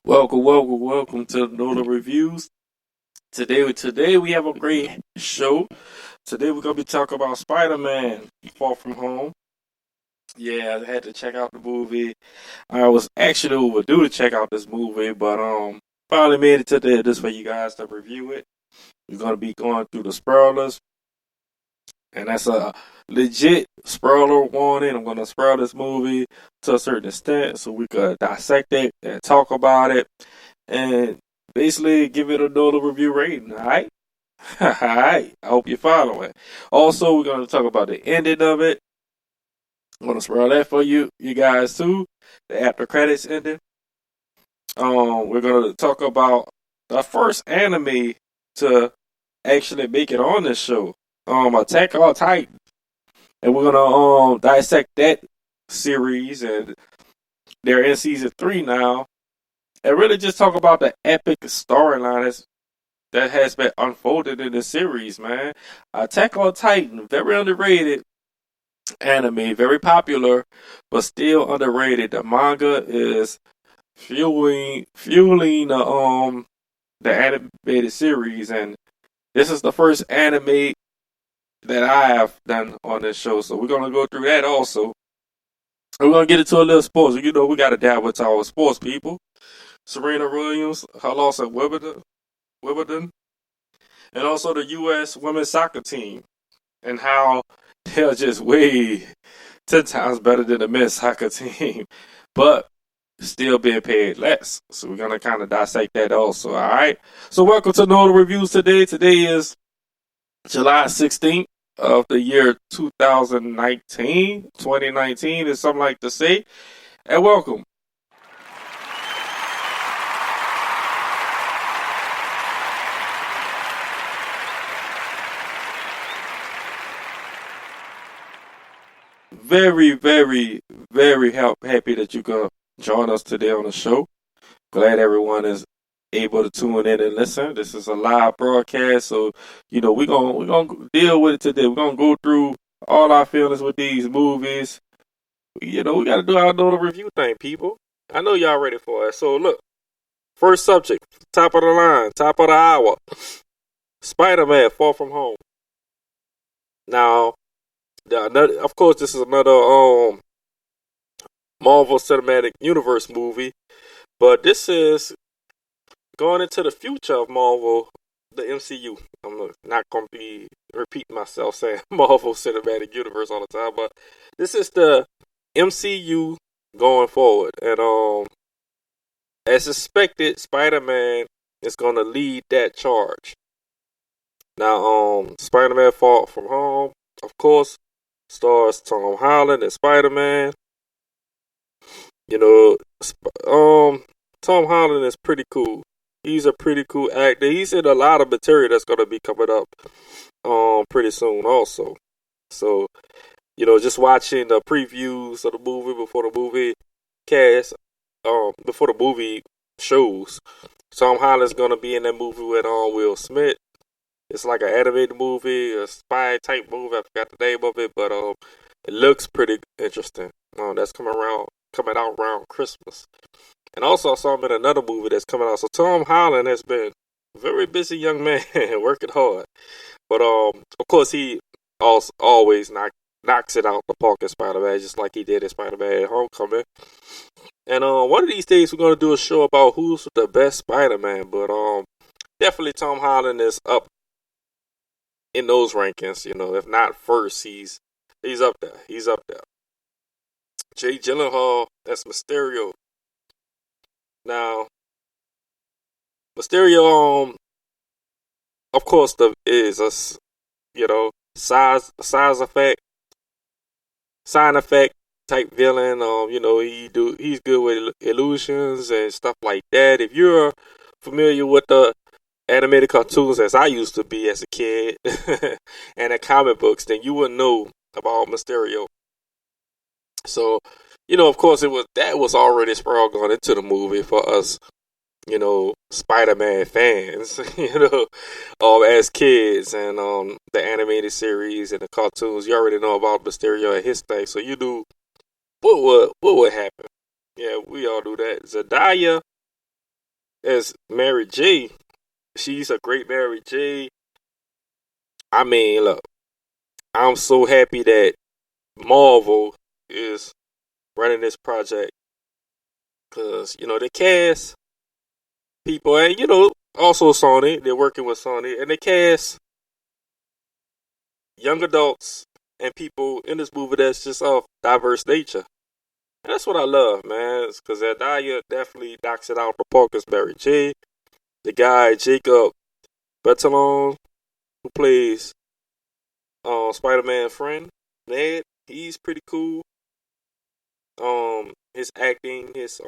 Welcome to Nola Reviews. Today we have a great show. Today we're gonna be talking about Spider-Man Far From Home. Yeah, I had to check out the movie. I was actually overdue to check out this movie, but finally made it to this for you guys to review it. We're gonna be going through the spoilers, and that's a legit spoiler warning. I'm gonna spoil this movie to a certain extent, so we could dissect it and talk about it and basically give it a Nola review rating. All right, all right. I hope you're following. Also, we're gonna talk about the ending of it. I'm gonna spoil that for you guys too. The after credits ending. We're gonna talk about the first anime to actually make it on this show. Attack on Titan, and we're gonna dissect that series, and they're in season 3 now, and really just talk about the epic storyline that has been unfolded in the series, man. Attack on Titan, very underrated anime, very popular, but still underrated. The manga is fueling the animated series, and this is the first anime that I have done on this show. So we're gonna go through that also. We're gonna get into a little sports. You know, we gotta dive with our sports people. Serena Williams, her loss at Wimbledon, and also the U.S. women's soccer team, and how they're just way 10 times better than the men's soccer team, but still being paid less. So we're gonna kind of dissect that also. All right. So welcome to Nola Reviews today. Today is July 16th of the year 2019. 2019 is something like to say. And welcome. Very happy that you can join us today on the show. Glad everyone is able to tune in and listen. This is a live broadcast, so you know we're gonna deal with it today. We're gonna go through all our feelings with these movies. You know, we gotta do our little review thing, people. I know y'all ready for it. So look, first subject, top of the line, top of the hour. Spider-Man Far From Home. Now, of course, this is another Marvel Cinematic Universe movie, but this is going into the future of Marvel, the MCU. I'm not going to be repeating myself saying Marvel Cinematic Universe all the time, but this is the MCU going forward. And as expected, Spider-Man is going to lead that charge. Now, Spider-Man Far From Home, of course, stars Tom Holland as Spider-Man. You know, Tom Holland is pretty cool. He's a pretty cool actor. He's in a lot of material that's gonna be coming up pretty soon also. So, you know, just watching the previews of the movie before the movie cast, before the movie shows, Tom Holland's gonna be in that movie with Will Smith. It's like an animated movie, a spy type movie. I forgot the name of it, but it looks pretty interesting. That's coming out around Christmas. And also I saw him in another movie that's coming out. So Tom Holland has been a very busy young man working hard. But of course he also always knocks it out the park in Spider-Man, just like he did in Spider-Man Homecoming. And one of these days we're gonna do a show about who's the best Spider-Man. But definitely Tom Holland is up in those rankings. You know, if not first, he's up there. He's up there. Jay Gyllenhaal, that's Mysterio. Now, Mysterio, of course, is a size effect, sign effect type villain. You know, he's good with illusions and stuff like that. If you're familiar with the animated cartoons as I used to be as a kid, and the comic books, then you would know about Mysterio. So, you know, of course, that was already sprawled going into the movie for us, you know, Spider-Man fans, you know, as kids, and the animated series and the cartoons. You already know about Mysterio and his thing, so you knew what would happen. Yeah, we all knew that. Zendaya, as Mary J. She's a great Mary J. I mean, look, I'm so happy that Marvel is running this project because they cast people, and also Sony. They're working with Sony, and they cast young adults and people in this movie that's just of diverse nature. And that's what I love, man. Because Zendaya definitely knocks it out the park as Mary J. The guy Jacob Batalon, who plays Spider-Man friend Ned, he's pretty cool. His acting, his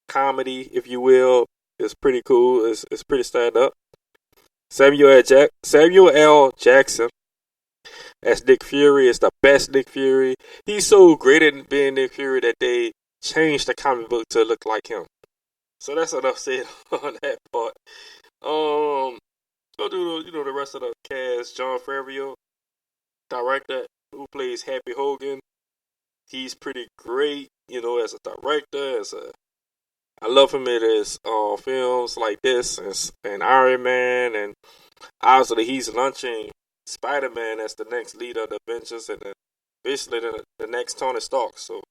comedy, if you will, is pretty cool. It's pretty stand up. Samuel L. Jackson as Nick Fury is the best Nick Fury. He's so great at being Nick Fury that they changed the comic book to look like him. So that's enough said on that part. Go do the rest of the cast. John Favreau, director, who plays Happy Hogan. He's pretty great, as a director. I love him in his films like this and Iron Man, and obviously he's launching Spider-Man as the next leader of the Avengers and basically the next Tony Stark. So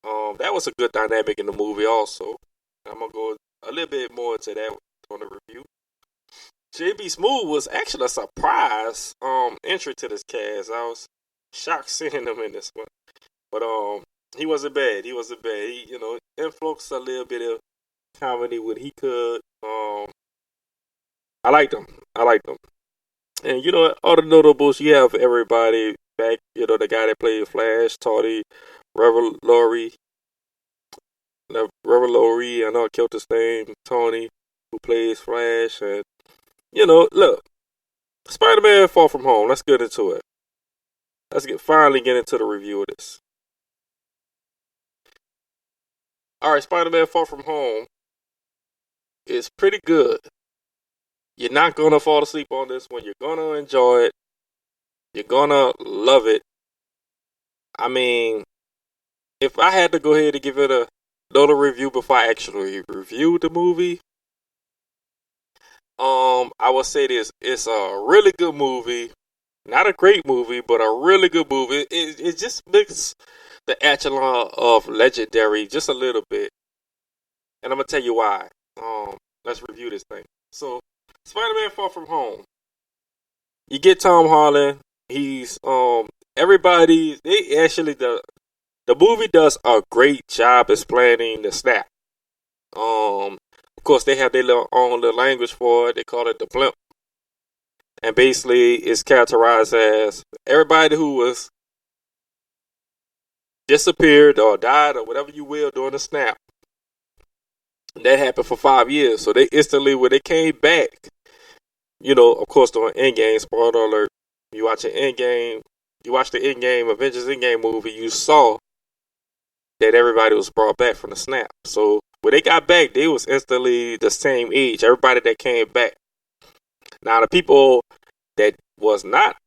that was a good dynamic in the movie also. I'm going to go a little bit more into that on the review. J.B. Smoove was actually a surprise entry to this cast. I was shocked seeing him in this one. But he wasn't bad. He, influenced a little bit of comedy when he could. I liked him. And all the notables, you have everybody back. The guy that played Flash, Toddy, Revelori. I know I killed his name. Tony, who plays Flash, and look, Spider-Man Far From Home. Let's get into it. Finally get into the review of this. All right, Spider-Man Far From Home is pretty good. You're not going to fall asleep on this one. You're going to enjoy it. You're going to love it. I mean, if I had to go ahead and give it another review before I actually reviewed the movie, I would say this. It's a really good movie. Not a great movie, but a really good movie. It just makes the echelon of legendary just a little bit. And I'm going to tell you why. Let's review this thing. So, Spider-Man Far From Home. You get Tom Holland. He's everybody. The movie does a great job explaining the snap. Of course, they have their own little language for it. They call it the blimp, and basically, it's characterized as everybody who was disappeared or died or whatever you will during the snap. That happened for 5 years. So they instantly, when they came back, of course, during Endgame, spoiler alert, you watch the Endgame Avengers Endgame movie, you saw that everybody was brought back from the snap. So when they got back, they was instantly the same age, everybody that came back. Now, the people that was not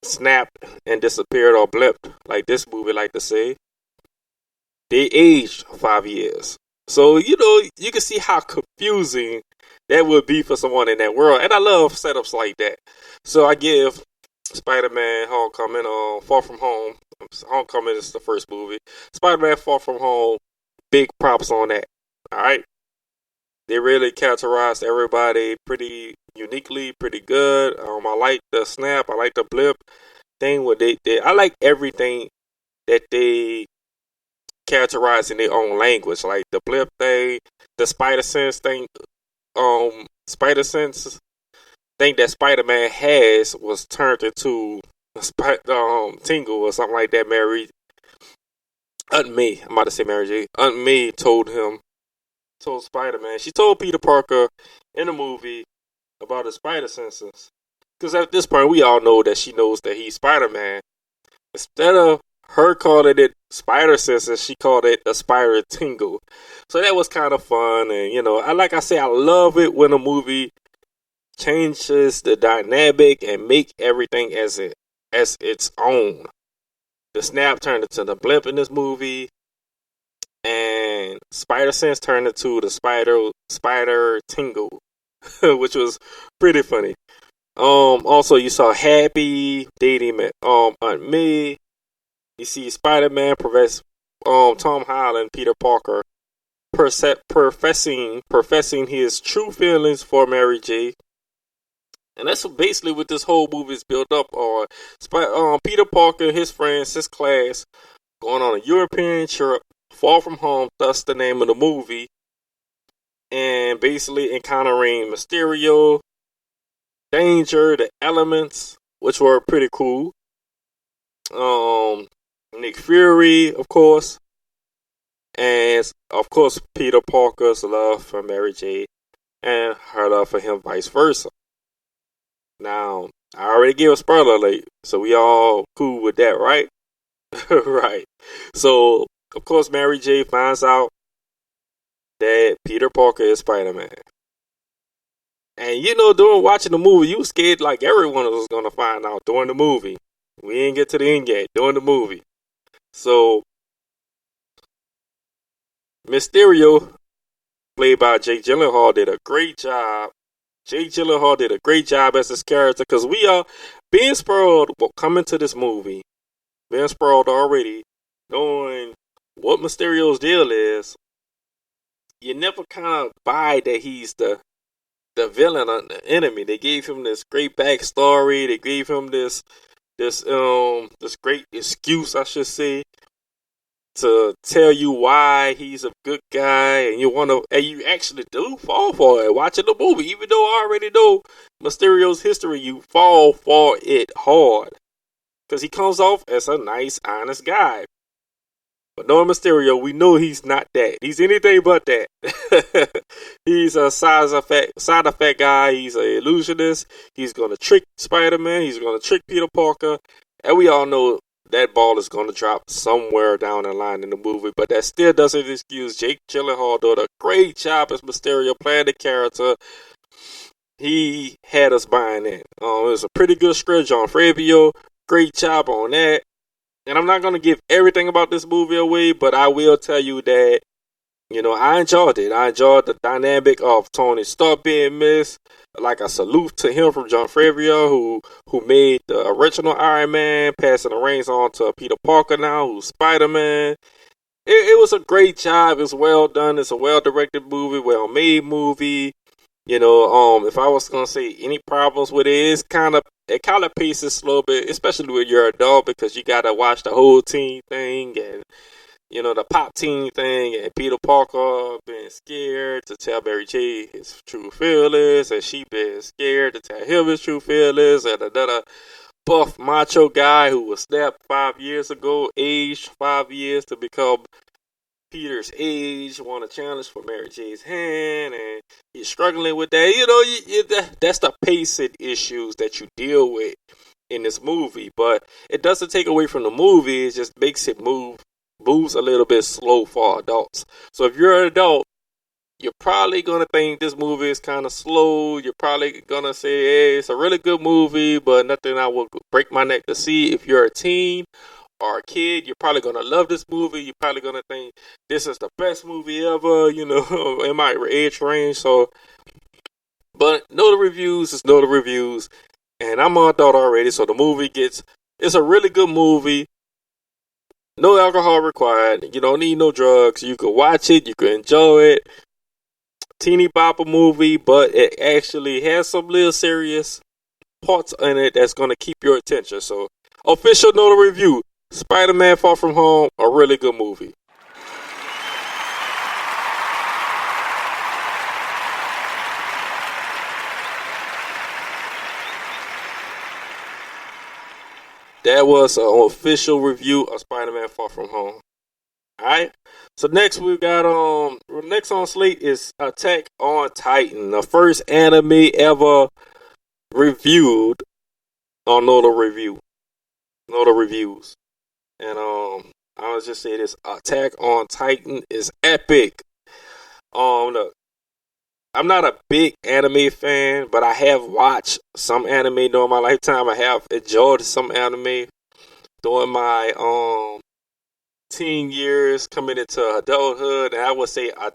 snapped and disappeared or blipped, like this movie like to say, they aged 5 years. So, you can see how confusing that would be for someone in that world. And I love setups like that. So I give Spider-Man Homecoming, Far From Home. Homecoming is the first movie. Spider-Man Far From Home, big props on that. All right. They really characterized everybody pretty uniquely, pretty good. I like the snap. I like the blip thing. I like everything that they characterize in their own language, like the blip thing, the spider sense thing. Spider sense thing that Spider-Man has was turned into a tingle or something like that. Aunt May told Spider-Man. She told Peter Parker in the movie about his spider senses. Because at this point, we all know that she knows that he's Spider-Man. Instead of her calling it spider senses, she called it the spider tingle. So that was kind of fun. And, I love it when a movie changes the dynamic and make everything as its own. The snap turned into the blimp in this movie. and Spider Sense turned into the Spider Tingle, which was pretty funny. Also you saw Happy dating Aunt May. You see Spider-Man Tom Holland, Peter Parker, professing his true feelings for Mary J. And that's basically what this whole movie is built up on. Peter Parker, his friends, his class, going on a European trip, far from home, thus the name of the movie, and basically encountering Mysterio, Danger, the Elements, which were pretty cool. Nick Fury, of course, and of course Peter Parker's love for Mary J. and her love for him, vice versa. Now, I already gave a spoiler alert, so we all cool with that, right? Right. So, of course, Mary J finds out that Peter Parker is Spider-Man. And during watching the movie, you scared like everyone was going to find out during the movie. We didn't get to the end yet, during the movie. So, Mysterio, played by Jake Gyllenhaal, did a great job. Jake Gyllenhaal did a great job as his character, because we are being spoiled coming to this movie. Being spoiled already, knowing what Mysterio's deal is. You never kind of buy that he's the villain or the enemy. They gave him this great backstory. They gave him this great excuse, I should say, to tell you why he's a good guy, and you actually do fall for it watching the movie. Even though I already know Mysterio's history, you fall for it hard because he comes off as a nice, honest guy. But knowing Mysterio, we know he's not that. He's anything but that. He's a side effect guy. He's an illusionist. He's gonna trick Spider-Man. He's gonna trick Peter Parker, and we all know that ball is going to drop somewhere down the line in the movie, but that still doesn't excuse Jake Gyllenhaal doing a great job as Mysterio, playing the character. He had us buying it. It was a pretty good script. John Favreau, great job on that. And I'm not going to give everything about this movie away, but I will tell you that, I enjoyed it. I enjoyed the dynamic of Tony Stark being missed. Like, a salute to him from John Favreau, who made the original Iron Man, passing the reins on to Peter Parker now, who's Spider-Man. It was a great job. It's well done. It's a well-directed movie, well-made movie. If I was gonna say any problems with it, it kind of paces slow a bit, especially when you're an adult, because you gotta watch the whole teen thing and the pop teen thing, and Peter Parker being scared to tell Mary J his true feelings, and she being scared to tell him his true feelings, and another buff macho guy who was snapped 5 years ago, aged 5 years to become Peter's age, won a challenge for Mary J's hand, and he's struggling with that. That's the pacing issues that you deal with in this movie, but it doesn't take away from the movie. It just makes it moves a little bit slow for adults. So if you're an adult, you're probably gonna think this movie is kind of slow. You're probably gonna say, hey, it's a really good movie, but nothing I will break my neck to see. If you're a teen or a kid, you're probably gonna love this movie. You're probably gonna think this is the best movie ever, in my age range. So, but know the reviews is know the reviews, and I'm an adult already, so the movie it's a really good movie. No alcohol required. You don't need no drugs. You can watch it. You can enjoy it. Teeny bopper movie, but it actually has some little serious parts in it that's going to keep your attention. So, official note of review: Spider-Man Far From Home, a really good movie. That was an official review of Spider-Man Far From Home. Alright. So next we got next on slate is Attack on Titan, the first anime ever reviewed on Nota Reviews. And I was just say this: Attack on Titan is epic. Look, I'm not a big anime fan, but I have watched some anime during my lifetime. I have enjoyed some anime during my teen years coming into adulthood, and I would say a